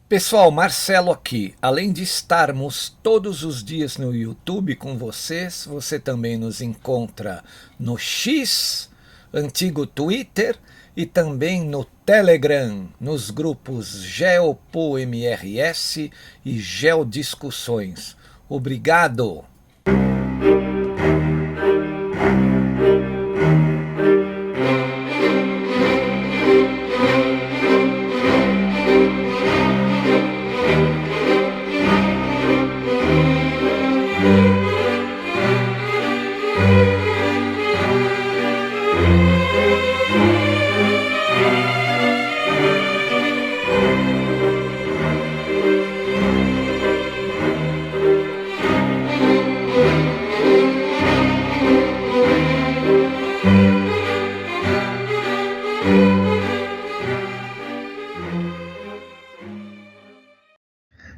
Pessoal, Marcelo aqui. Além de estarmos todos os dias no YouTube com vocês, você também nos encontra no X, antigo Twitter, e também no Telegram, nos grupos GeopoMRS e Geodiscussões. Obrigado!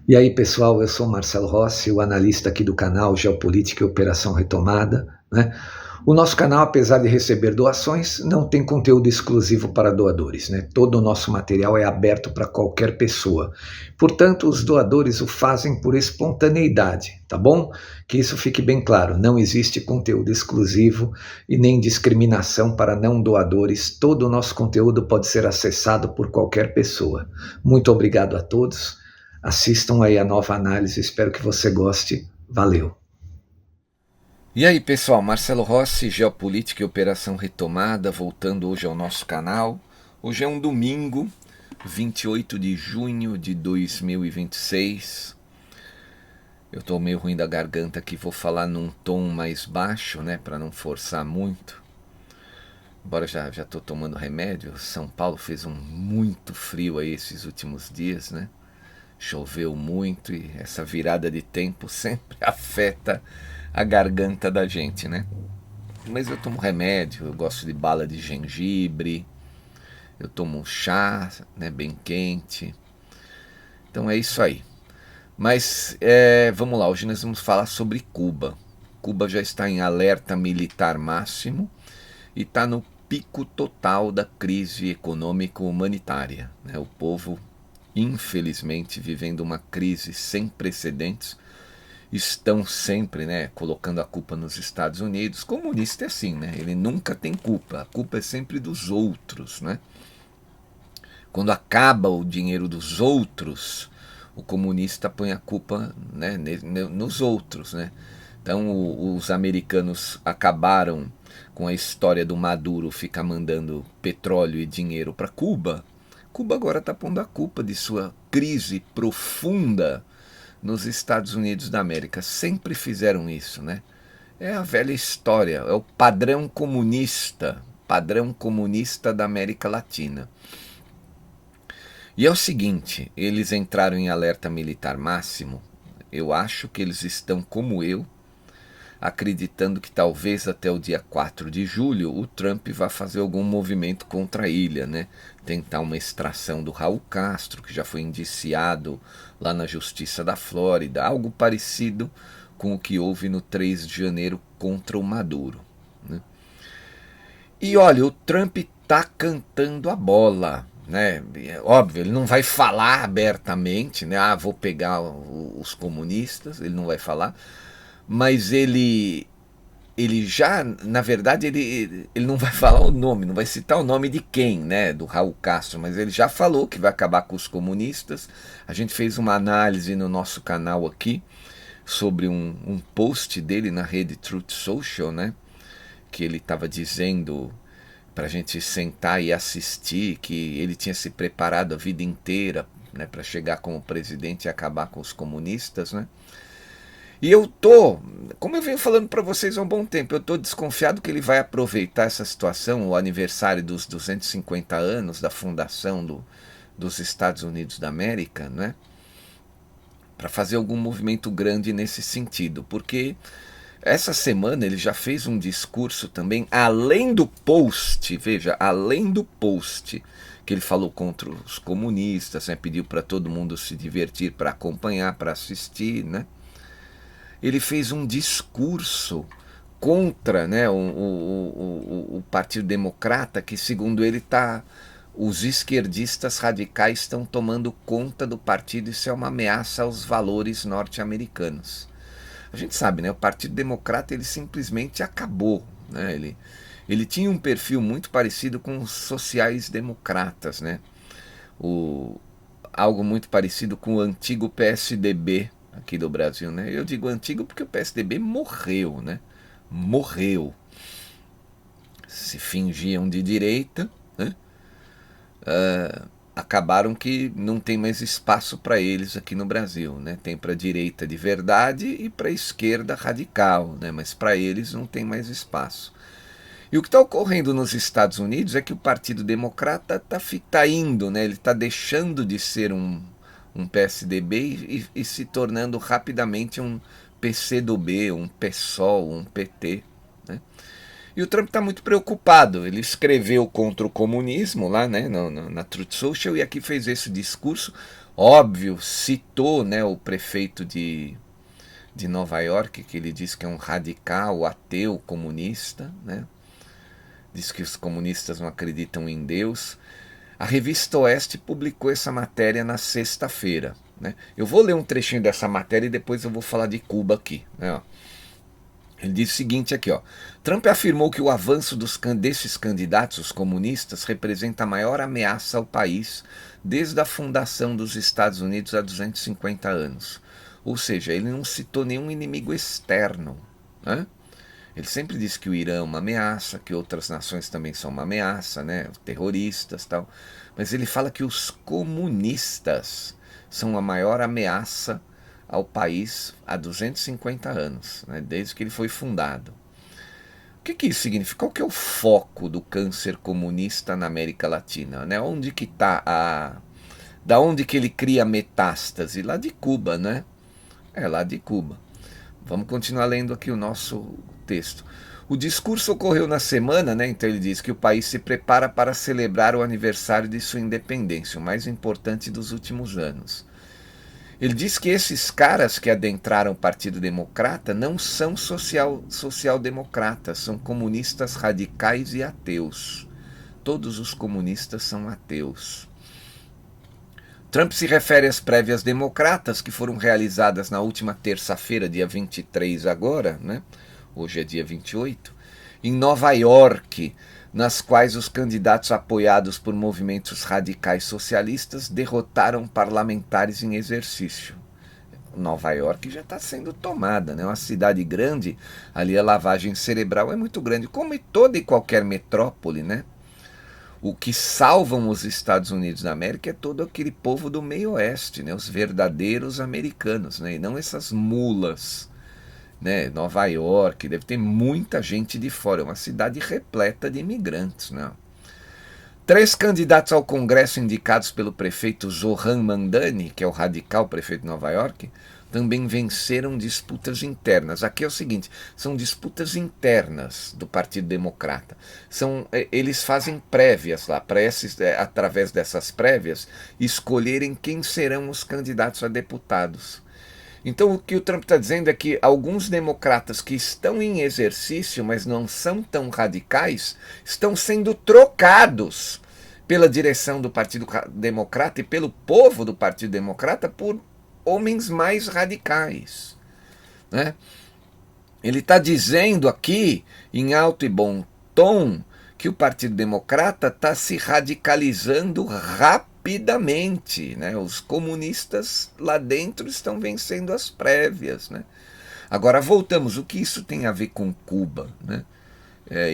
E aí, pessoal, eu sou Marcelo Rossi, o analista aqui do canal Geopolítica e Operação Retomada, né? O nosso canal, apesar de receber doações, não tem conteúdo exclusivo para doadores, né? Todo o nosso material é aberto para qualquer pessoa. Portanto, os doadores o fazem por espontaneidade, tá bom? Que isso fique bem claro, não existe conteúdo exclusivo e nem discriminação para não doadores. Todo o nosso conteúdo pode ser acessado por qualquer pessoa. Muito obrigado a todos. Assistam aí a nova análise, espero que você goste. Valeu! E aí, pessoal, Marcelo Rossi, Geopolítica e Operação Retomada, voltando hoje ao nosso canal. Hoje é um domingo, 28 de junho de 2026. Eu tô meio ruim da garganta aqui, vou falar num tom mais baixo, né, para não forçar muito. Embora já tô tomando remédio, São Paulo fez muito frio aí esses últimos dias, né? Choveu muito e essa virada de tempo sempre afeta a garganta da gente, né? Mas eu tomo remédio, eu gosto de bala de gengibre, eu tomo chá, né, bem quente. Então é isso aí. Mas vamos lá, hoje nós vamos falar sobre Cuba. Cuba já está em alerta militar máximo e está no pico total da crise econômico-humanitária, né? O povo, infelizmente, vivendo uma crise sem precedentes, estão sempre, né, colocando a culpa nos Estados Unidos. Comunista é assim, né? Ele nunca tem culpa. A culpa é sempre dos outros, né? Quando acaba o dinheiro dos outros, o comunista põe a culpa, né, nos outros, né? Então os americanos acabaram com a história do Maduro ficar mandando petróleo e dinheiro para Cuba. Cuba agora está pondo a culpa de sua crise profunda nos Estados Unidos da América. Sempre fizeram isso, né? É a velha história, é o padrão comunista da América Latina. E é o seguinte, eles entraram em alerta militar máximo. Eu acho que eles estão como eu, acreditando que talvez até o dia 4 de julho o Trump vá fazer algum movimento contra a ilha, né? Tentar uma extração do Raul Castro, que já foi indiciado lá na Justiça da Flórida, algo parecido com o que houve no 3 de janeiro contra o Maduro, né? E olha, o Trump tá cantando a bola, né? Óbvio, ele não vai falar abertamente, né? Ah, vou pegar os comunistas, ele não vai falar, mas ele já, na verdade, ele não vai falar o nome, não vai citar o nome de quem, né, do Raul Castro, mas ele já falou que vai acabar com os comunistas. A gente fez uma análise no nosso canal aqui sobre um post dele na rede Truth Social, né, que ele estava dizendo para a gente sentar e assistir, que ele tinha se preparado a vida inteira, né, para chegar como presidente e acabar com os comunistas, né. E eu tô, como eu venho falando para vocês há um bom tempo, eu tô desconfiado que ele vai aproveitar essa situação, o aniversário dos 250 anos da fundação dos Estados Unidos da América, né, para fazer algum movimento grande nesse sentido, porque essa semana ele já fez um discurso também, além do post, veja, além do post, que ele falou contra os comunistas, né, pediu para todo mundo se divertir, para acompanhar, para assistir, né. Ele fez um discurso contra, né, o Partido Democrata, que segundo ele está os esquerdistas radicais estão tomando conta do partido, isso é uma ameaça aos valores norte-americanos. A gente sabe, né? O Partido Democrata ele simplesmente acabou, né? Ele tinha um perfil muito parecido com os sociais-democratas, né? O, algo muito parecido com o antigo PSDB aqui do Brasil, né? Eu digo antigo porque o PSDB morreu, né? Morreu. Se fingiam de direita, né? Acabaram que não tem mais espaço para eles aqui no Brasil, né? Tem para a direita de verdade e para a esquerda radical, né? Mas para eles não tem mais espaço. E o que está ocorrendo nos Estados Unidos é que o Partido Democrata está indo, né? Ele está deixando de ser um PSDB e se tornando rapidamente um PCdoB, um PSOL, um PT, né? E o Trump está muito preocupado. Ele escreveu contra o comunismo lá, né, na Truth Social, e aqui fez esse discurso. Óbvio, citou, né, o prefeito de Nova York, que ele diz que é um radical, ateu, comunista, né? Diz que os comunistas não acreditam em Deus. A revista Oeste publicou essa matéria na sexta-feira, né? Eu vou ler um trechinho dessa matéria e depois eu vou falar de Cuba aqui, né, ó. Ele diz o seguinte aqui, ó. Trump afirmou que o avanço desses candidatos, os comunistas, representa a maior ameaça ao país desde a fundação dos Estados Unidos há 250 anos. Ou seja, ele não citou nenhum inimigo externo, né? Ele sempre disse que o Irã é uma ameaça, que outras nações também são uma ameaça, né? Terroristas e tal. Mas ele fala que os comunistas são a maior ameaça ao país há 250 anos, né, desde que ele foi fundado. O que isso significa? Qual que é o foco do câncer comunista na América Latina? Né? Onde que está da onde que ele cria metástase? Lá de Cuba, né? É, lá de Cuba. Vamos continuar lendo aqui o nosso texto. O discurso ocorreu na semana, né? Então ele diz que o país se prepara para celebrar o aniversário de sua independência, o mais importante dos últimos anos. Ele diz que esses caras que adentraram o Partido Democrata não são social-democratas, são comunistas radicais e ateus. Todos os comunistas são ateus. Trump se refere às prévias democratas que foram realizadas na última terça-feira, dia 23 agora, né? Hoje é dia 28, em Nova York, nas quais os candidatos apoiados por movimentos radicais socialistas derrotaram parlamentares em exercício. Nova York já está sendo tomada, né? Uma cidade grande, ali a lavagem cerebral é muito grande, como em toda e qualquer metrópole, né? O que salvam os Estados Unidos da América é todo aquele povo do meio oeste, né? Os verdadeiros americanos, né? E não essas mulas, né? Nova York, deve ter muita gente de fora, é uma cidade repleta de imigrantes, né? 3 candidatos ao Congresso indicados pelo prefeito Zohran Mamdani, que é o radical prefeito de Nova York, também venceram disputas internas. Aqui é o seguinte, são disputas internas do Partido Democrata. Eles fazem prévias lá, para através dessas prévias, escolherem quem serão os candidatos a deputados. Então o que o Trump está dizendo é que alguns democratas que estão em exercício, mas não são tão radicais, estão sendo trocados pela direção do Partido Democrata e pelo povo do Partido Democrata por homens mais radicais, né? Ele está dizendo aqui, em alto e bom tom, que o Partido Democrata está se radicalizando rapidamente, né? Os comunistas lá dentro estão vencendo as prévias, né? Agora voltamos, o que isso tem a ver com Cuba, né?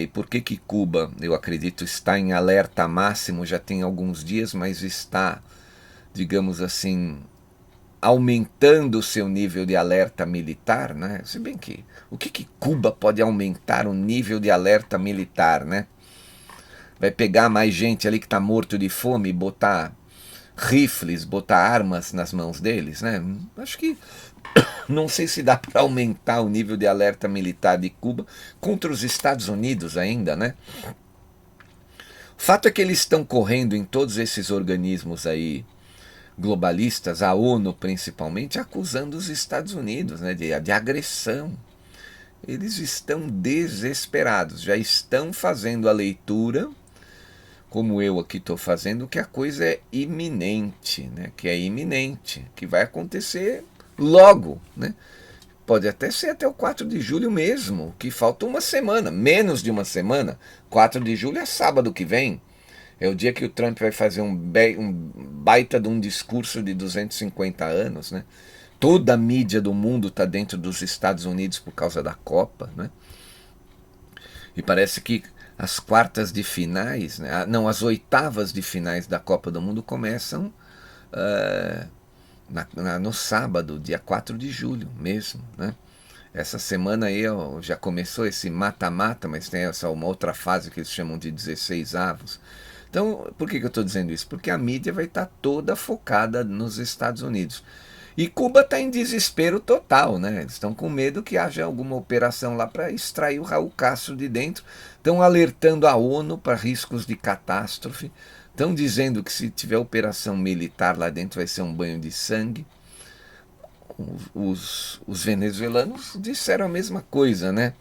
E por que Cuba, eu acredito, está em alerta máximo, já tem alguns dias, mas está, digamos assim, aumentando o seu nível de alerta militar, né? Se bem que o que Cuba pode aumentar o nível de alerta militar, né? Vai pegar mais gente ali que está morto de fome e botar rifles, botar armas nas mãos deles, né? Acho que não sei se dá para aumentar o nível de alerta militar de Cuba contra os Estados Unidos ainda, né? O fato é que eles estão correndo em todos esses organismos aí globalistas, a ONU principalmente, acusando os Estados Unidos, né, de agressão. Eles estão desesperados, já estão fazendo a leitura como eu aqui estou fazendo, que a coisa é iminente, né? Que é iminente, que vai acontecer logo, né? Pode até ser até o 4 de julho mesmo, que falta uma semana, menos de uma semana. 4 de julho é sábado que vem. É o dia que o Trump vai fazer um baita de um discurso de 250 anos, né? Toda a mídia do mundo está dentro dos Estados Unidos por causa da Copa, né? E parece que as quartas de finais, né? Não, as oitavas de finais da Copa do Mundo começam no sábado, dia 4 de julho mesmo, né? Essa semana aí já começou esse mata-mata, mas tem essa uma outra fase que eles chamam de 16 avos. Então, por que eu estou dizendo isso? Porque a mídia vai estar toda focada nos Estados Unidos. E Cuba está em desespero total, né? Eles estão com medo que haja alguma operação lá para extrair o Raul Castro de dentro. Estão alertando a ONU para riscos de catástrofe. Estão dizendo que se tiver operação militar lá dentro vai ser um banho de sangue. Os venezuelanos disseram a mesma coisa, né?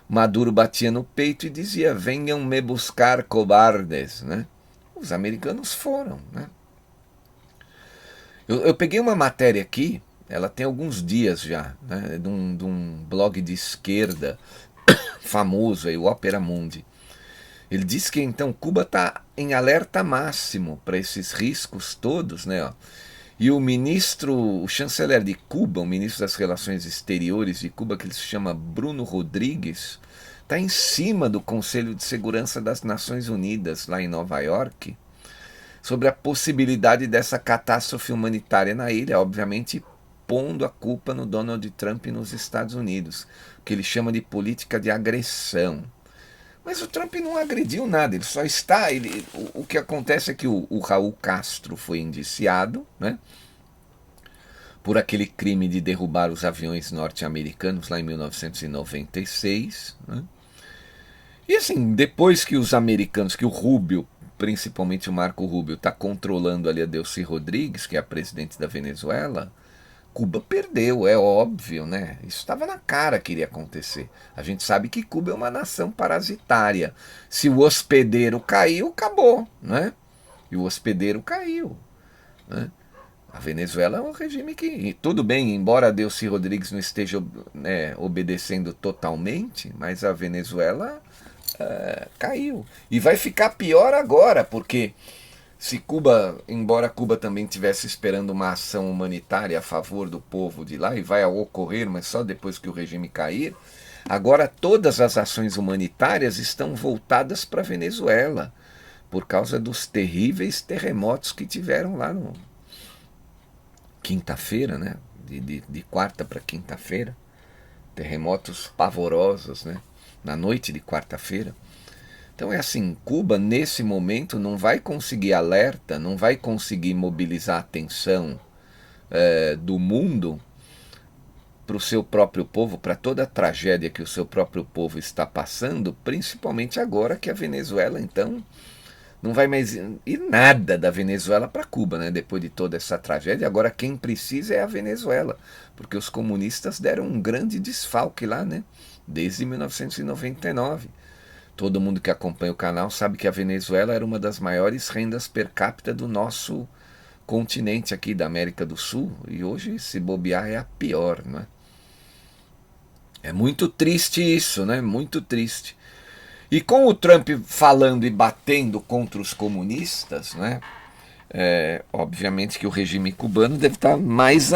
Maduro batia no peito e dizia: venham me buscar, cobardes, né? Os americanos foram, né? Eu peguei uma matéria aqui, ela tem alguns dias já, né, de um blog de esquerda famoso, aí, o Opera Mundi. Ele diz que então Cuba está em alerta máximo para esses riscos todos, né? Ó. E o chanceler de Cuba, o ministro das Relações Exteriores de Cuba, que ele se chama Bruno Rodrigues, está em cima do Conselho de Segurança das Nações Unidas, lá em Nova York, sobre a possibilidade dessa catástrofe humanitária na ilha, obviamente pondo a culpa no Donald Trump e nos Estados Unidos, o que ele chama de política de agressão. Mas o Trump não agrediu nada, ele só está... o que acontece é que o Raul Castro foi indiciado, né, por aquele crime de derrubar os aviões norte-americanos lá em 1996. Né? E assim, depois que os americanos, que o Rubio, principalmente o Marco Rubio, está controlando ali a Delcy Rodrigues, que é a presidente da Venezuela, Cuba perdeu, é óbvio, né? Isso estava na cara que iria acontecer. A gente sabe que Cuba é uma nação parasitária. Se o hospedeiro caiu, acabou, né? E o hospedeiro caiu, né? A Venezuela é um regime que, tudo bem, embora a Delcy Rodrigues não esteja, né, obedecendo totalmente, mas a Venezuela caiu. E vai ficar pior agora, porque se Cuba, embora Cuba também estivesse esperando uma ação humanitária a favor do povo de lá, e vai ocorrer, mas só depois que o regime cair, agora todas as ações humanitárias estão voltadas para a Venezuela, por causa dos terríveis terremotos que tiveram lá no quinta-feira, né? De quarta para quinta-feira, terremotos pavorosos, né? Na noite de quarta-feira. Então é assim, Cuba nesse momento não vai conseguir alerta, não vai conseguir mobilizar a atenção do mundo para o seu próprio povo, para toda a tragédia que o seu próprio povo está passando, principalmente agora que a Venezuela então não vai mais ir nada da Venezuela para Cuba, né? Depois de toda essa tragédia. Agora quem precisa é a Venezuela, porque os comunistas deram um grande desfalque lá, né? Desde 1999. Todo mundo que acompanha o canal sabe que a Venezuela era uma das maiores rendas per capita do nosso continente aqui, da América do Sul. E hoje, se bobear, é a pior, né? É muito triste isso, né? Muito triste. E com o Trump falando e batendo contra os comunistas, né? Obviamente que o regime cubano deve estar mais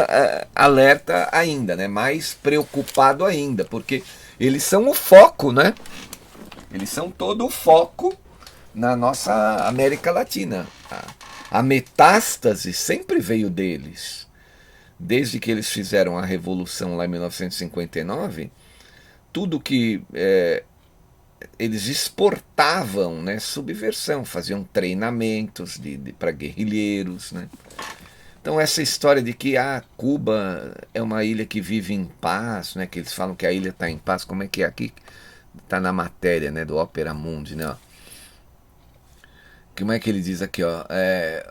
alerta ainda, né? Mais preocupado ainda, porque eles são o foco, né? Eles são todo o foco na nossa América Latina. A metástase sempre veio deles. Desde que eles fizeram a Revolução lá em 1959, tudo que eles exportavam, né, subversão, faziam treinamentos para guerrilheiros, né? Então essa história de que Cuba é uma ilha que vive em paz, né, que eles falam que a ilha está em paz, como é que é aqui? Está na matéria, né, do Opera Mundi, né? Ó. Como é que ele diz aqui? Ó?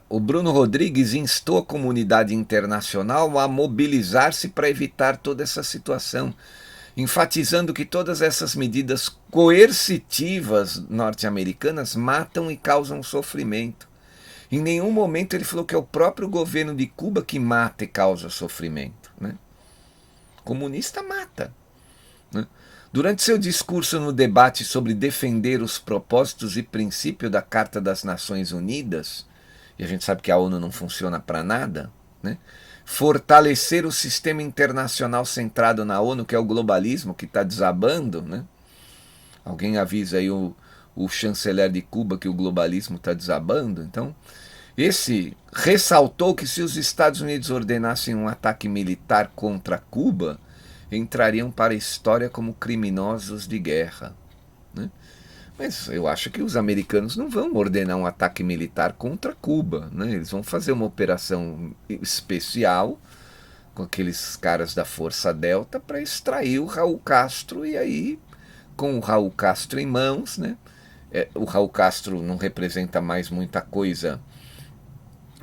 O Bruno Rodrigues instou a comunidade internacional a mobilizar-se para evitar toda essa situação. enfatizando que todas essas medidas coercitivas norte-americanas matam e causam sofrimento. Em nenhum momento ele falou que é o próprio governo de Cuba que mata e causa sofrimento, né? Comunista mata, né? Durante seu discurso no debate sobre defender os propósitos e princípios da Carta das Nações Unidas, e a gente sabe que a ONU não funciona para nada, né? Fortalecer o sistema internacional centrado na ONU, que é o globalismo, que está desabando, né? Alguém avisa aí o chanceler de Cuba que o globalismo está desabando. Então, esse ressaltou que se os Estados Unidos ordenassem um ataque militar contra Cuba, entrariam para a história como criminosos de guerra, né? Mas eu acho que os americanos não vão ordenar um ataque militar contra Cuba, né? Eles vão fazer uma operação especial com aqueles caras da Força Delta para extrair o Raul Castro, e aí, com o Raul Castro em mãos, né? O Raul Castro não representa mais muita coisa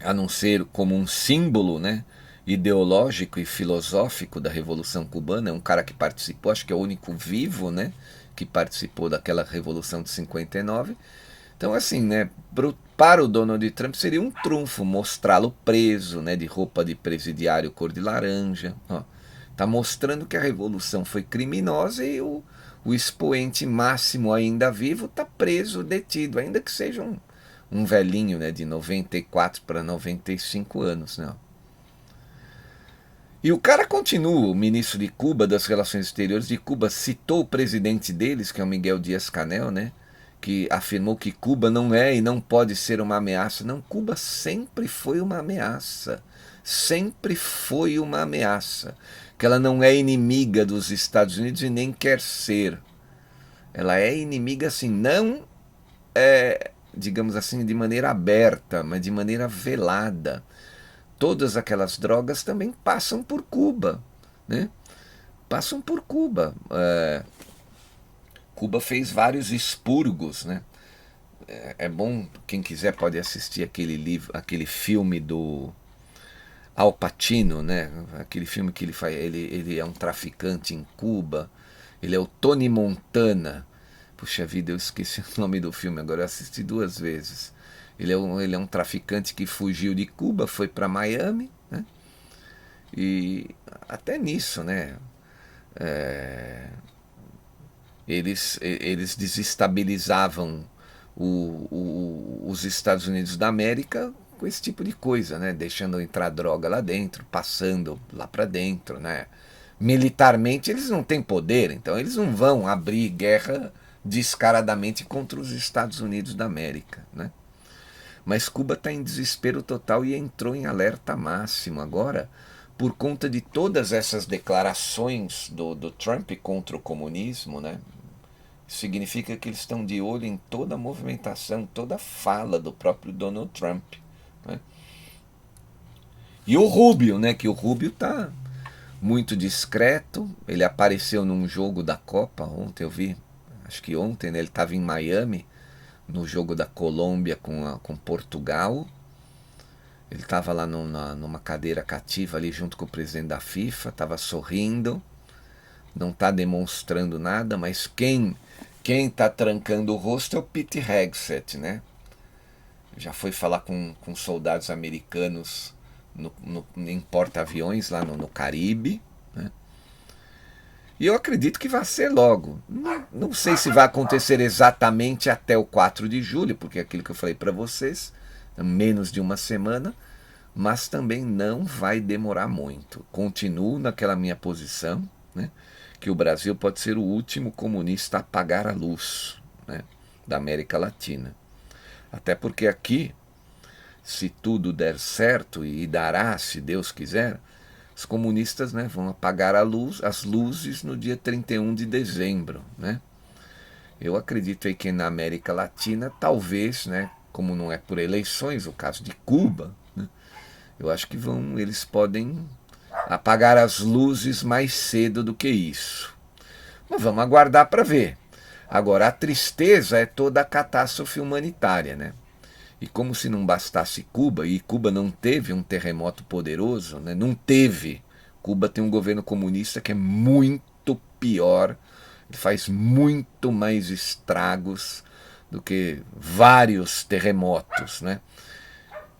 a não ser como um símbolo, né, ideológico e filosófico da Revolução Cubana. É um cara que participou, acho que é o único vivo, né, que participou daquela Revolução de 59. Então, assim, né, para o Donald Trump seria um trunfo mostrá-lo preso, né, de roupa de presidiário cor de laranja. Está mostrando que a Revolução foi criminosa e o expoente máximo ainda vivo está preso, detido, ainda que seja um velhinho, né, de 94 para 95 anos. Né? E o cara continua, o ministro de Cuba, das Relações Exteriores de Cuba, citou o presidente deles, que é o Miguel Díaz-Canel, né, que afirmou que Cuba não é e não pode ser uma ameaça. Não, Cuba sempre foi uma ameaça. Sempre foi uma ameaça. Que ela não é inimiga dos Estados Unidos e nem quer ser. Ela é inimiga, assim, não digamos assim, de maneira aberta, mas de maneira velada. Todas aquelas drogas também passam por Cuba, né? Passam por Cuba. Cuba fez vários expurgos, né? É bom, quem quiser pode assistir aquele filme do Al Pacino, né? Aquele filme que ele faz, ele é um traficante em Cuba, ele é o Tony Montana. Puxa vida, eu esqueci o nome do filme, agora eu assisti 2 vezes. Ele é um traficante que fugiu de Cuba, foi para Miami, né? E até nisso, né? Eles desestabilizavam os Estados Unidos da América com esse tipo de coisa, né? Deixando entrar droga lá dentro, passando lá para dentro, né? Militarmente eles não têm poder, então eles não vão abrir guerra descaradamente contra os Estados Unidos da América, né? Mas Cuba está em desespero total e entrou em alerta máximo agora por conta de todas essas declarações do Trump contra o comunismo, né? Significa que eles estão de olho em toda a movimentação, toda a fala do próprio Donald Trump, né? E o Rubio, né? Que o Rubio está muito discreto. Ele apareceu num jogo da Copa ontem, eu vi. Acho que ontem, né, ele estava em Miami, no jogo da Colômbia com Portugal. Ele estava lá numa cadeira cativa ali junto com o presidente da FIFA, estava sorrindo, não está demonstrando nada, mas quem está trancando o rosto é o Pete Hegseth, né? Já foi falar com soldados americanos em porta-aviões lá no Caribe, né? E eu acredito que vai ser logo. Não sei se vai acontecer exatamente até o 4 de julho, porque é aquilo que eu falei para vocês, menos de uma semana, mas também não vai demorar muito. Continuo naquela minha posição, né, que o Brasil pode ser o último comunista a apagar a luz, né, da América Latina. Até porque aqui, se tudo der certo, e dará, se Deus quiser, os comunistas, né, vão apagar as luzes no dia 31 de dezembro. Né? Eu acredito aí que na América Latina, talvez, né, como não é por eleições, o caso de Cuba, né, eu acho que eles podem apagar as luzes mais cedo do que isso. Mas vamos aguardar para ver. Agora, a tristeza é toda a catástrofe humanitária, né? E como se não bastasse Cuba, e Cuba não teve um terremoto poderoso, né? Não teve. Cuba tem um governo comunista que é muito pior, ele faz muito mais estragos do que vários terremotos, né?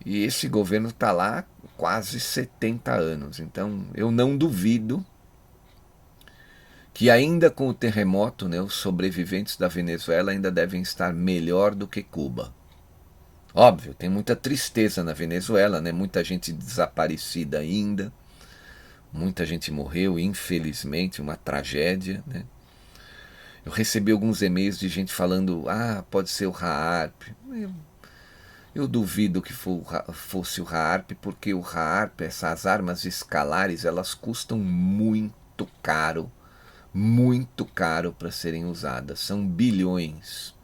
E esse governo está lá há quase 70 anos, então eu não duvido que ainda com o terremoto, né, os sobreviventes da Venezuela ainda devem estar melhor do que Cuba. Óbvio, tem muita tristeza na Venezuela, né? Muita gente desaparecida ainda, muita gente morreu, infelizmente, uma tragédia, né? Eu recebi alguns e-mails de gente falando, pode ser o HAARP. Eu duvido que fosse o HAARP, porque o HAARP, essas armas escalares, elas custam muito caro para serem usadas, são bilhões.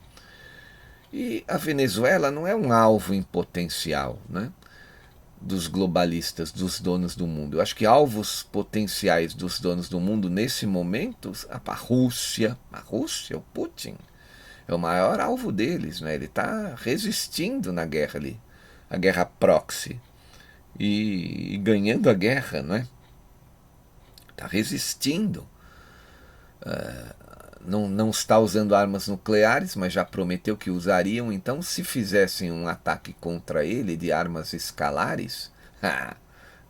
E a Venezuela não é um alvo em potencial, né, dos globalistas, dos donos do mundo. Eu acho que alvos potenciais dos donos do mundo nesse momento, a Rússia, o Putin, é o maior alvo deles, né? Ele está resistindo na guerra ali, a guerra proxy, e ganhando a guerra, né? Está resistindo. Não está usando armas nucleares, mas já prometeu que usariam. Então, se fizessem um ataque contra ele de armas escalares,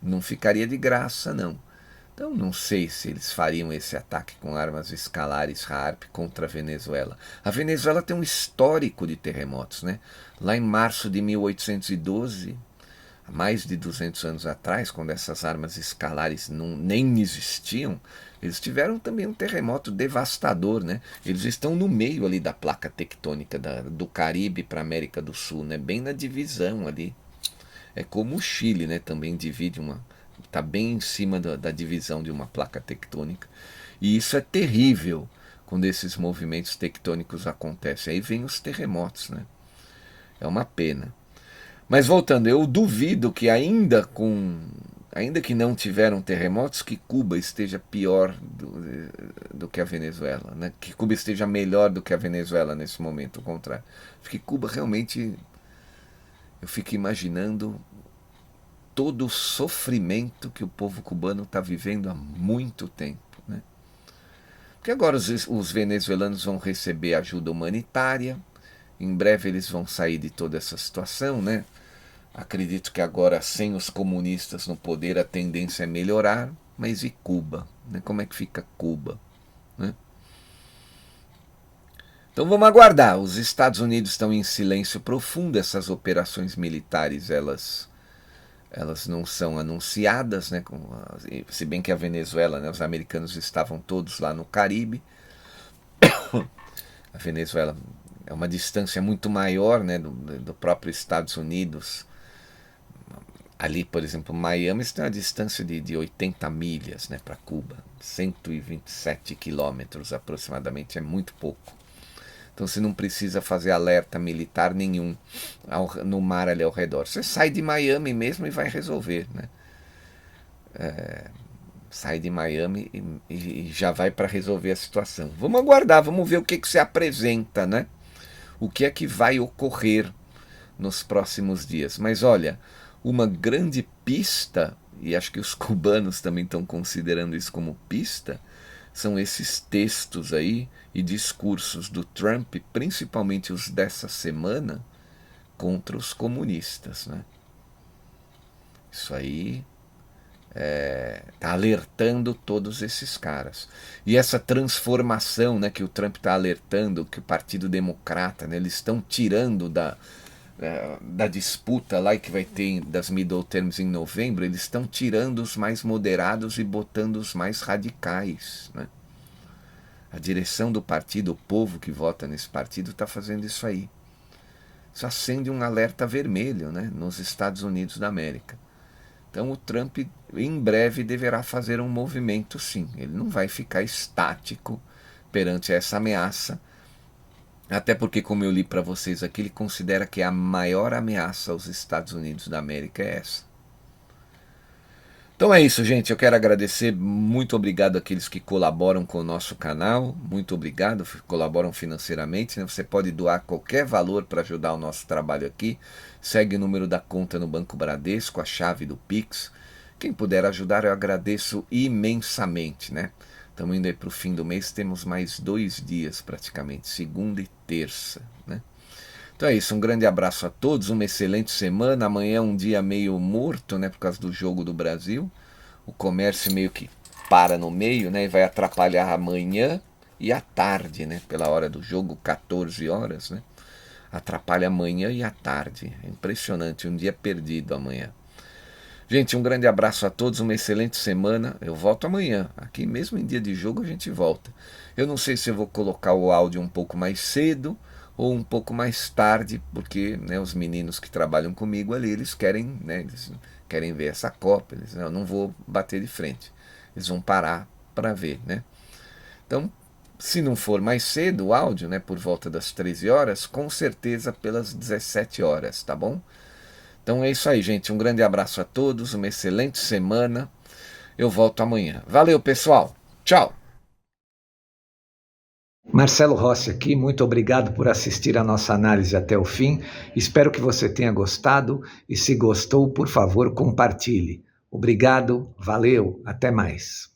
não ficaria de graça, não. Então, não sei se eles fariam esse ataque com armas escalares HAARP contra a Venezuela. A Venezuela tem um histórico de terremotos, né? Lá em março de 1812, há mais de 200 anos atrás, quando essas armas escalares nem existiam, eles tiveram também um terremoto devastador, né? Eles estão no meio ali da placa tectônica do Caribe para a América do Sul, né? Bem na divisão ali. É como o Chile, né? Também divide está bem em cima da divisão de uma placa tectônica. E isso é terrível quando esses movimentos tectônicos acontecem. Aí vem os terremotos, né? É uma pena. Mas voltando, eu duvido que ainda que não tiveram terremotos, que Cuba esteja pior do que a Venezuela, né? Que Cuba esteja melhor do que a Venezuela nesse momento, ao contrário. Porque Cuba realmente, eu fico imaginando todo o sofrimento que o povo cubano está vivendo há muito tempo, né? Porque agora os venezuelanos vão receber ajuda humanitária, em breve eles vão sair de toda essa situação, né? Acredito que agora, sem os comunistas no poder, a tendência é melhorar. Mas e Cuba? Né? Como é que fica Cuba? Né? Então vamos aguardar. Os Estados Unidos estão em silêncio profundo. Essas operações militares, elas não são anunciadas, né? Se bem que a Venezuela, né, os americanos estavam todos lá no Caribe. A Venezuela é uma distância muito maior, né, do próprio Estados Unidos. Ali, por exemplo, Miami está a distância de 80 milhas, né, para Cuba, 127 quilômetros aproximadamente, é muito pouco. Então você não precisa fazer alerta militar nenhum no mar ali ao redor. Você sai de Miami mesmo e vai resolver, né? Sai de Miami e já vai para resolver a situação. Vamos aguardar, vamos ver o que se apresenta, né? O que é que vai ocorrer nos próximos dias. Mas olha, uma grande pista, e acho que os cubanos também estão considerando isso como pista, são esses textos aí e discursos do Trump, principalmente os dessa semana, contra os comunistas, né? Isso aí está alertando todos esses caras. E essa transformação, né, que o Trump está alertando, que o Partido Democrata, né, eles estão tirando da disputa lá que vai ter das middle terms em novembro, eles estão tirando os mais moderados e botando os mais radicais, né? A direção do partido, o povo que vota nesse partido está fazendo isso aí. Isso acende um alerta vermelho, né, nos Estados Unidos da América. Então o Trump em breve deverá fazer um movimento, sim. Ele não vai ficar estático perante essa ameaça. Até porque, como eu li para vocês aqui, ele considera que a maior ameaça aos Estados Unidos da América é essa. Então é isso, gente. Eu quero agradecer. Muito obrigado àqueles que colaboram com o nosso canal. Muito obrigado, colaboram financeiramente, né? Você pode doar qualquer valor para ajudar o nosso trabalho aqui. Segue o número da conta no Banco Bradesco, a chave do Pix. Quem puder ajudar, eu agradeço imensamente, né? Estamos indo aí para o fim do mês, temos mais 2 dias praticamente, segunda e terça, né? Então é isso, um grande abraço a todos, uma excelente semana. Amanhã é um dia meio morto, né, por causa do jogo do Brasil. O comércio meio que para no meio, né, e vai atrapalhar amanhã e à tarde, né, pela hora do jogo, 14 horas, né. Atrapalha amanhã e à tarde. É impressionante, um dia perdido amanhã. Gente, um grande abraço a todos, uma excelente semana. Eu volto amanhã. Aqui mesmo em dia de jogo a gente volta. Eu não sei se eu vou colocar o áudio um pouco mais cedo ou um pouco mais tarde, porque, né, os meninos que trabalham comigo ali, eles querem, né, eles querem ver essa Copa. Eu não vou bater de frente. Eles vão parar para ver, né? Então, se não for mais cedo o áudio, né, por volta das 13 horas, com certeza pelas 17 horas, tá bom? Então é isso aí, gente. Um grande abraço a todos, uma excelente semana. Eu volto amanhã. Valeu, pessoal. Tchau. Marcelo Rossi aqui, muito obrigado por assistir a nossa análise até o fim. Espero que você tenha gostado e se gostou, por favor, compartilhe. Obrigado, valeu, até mais.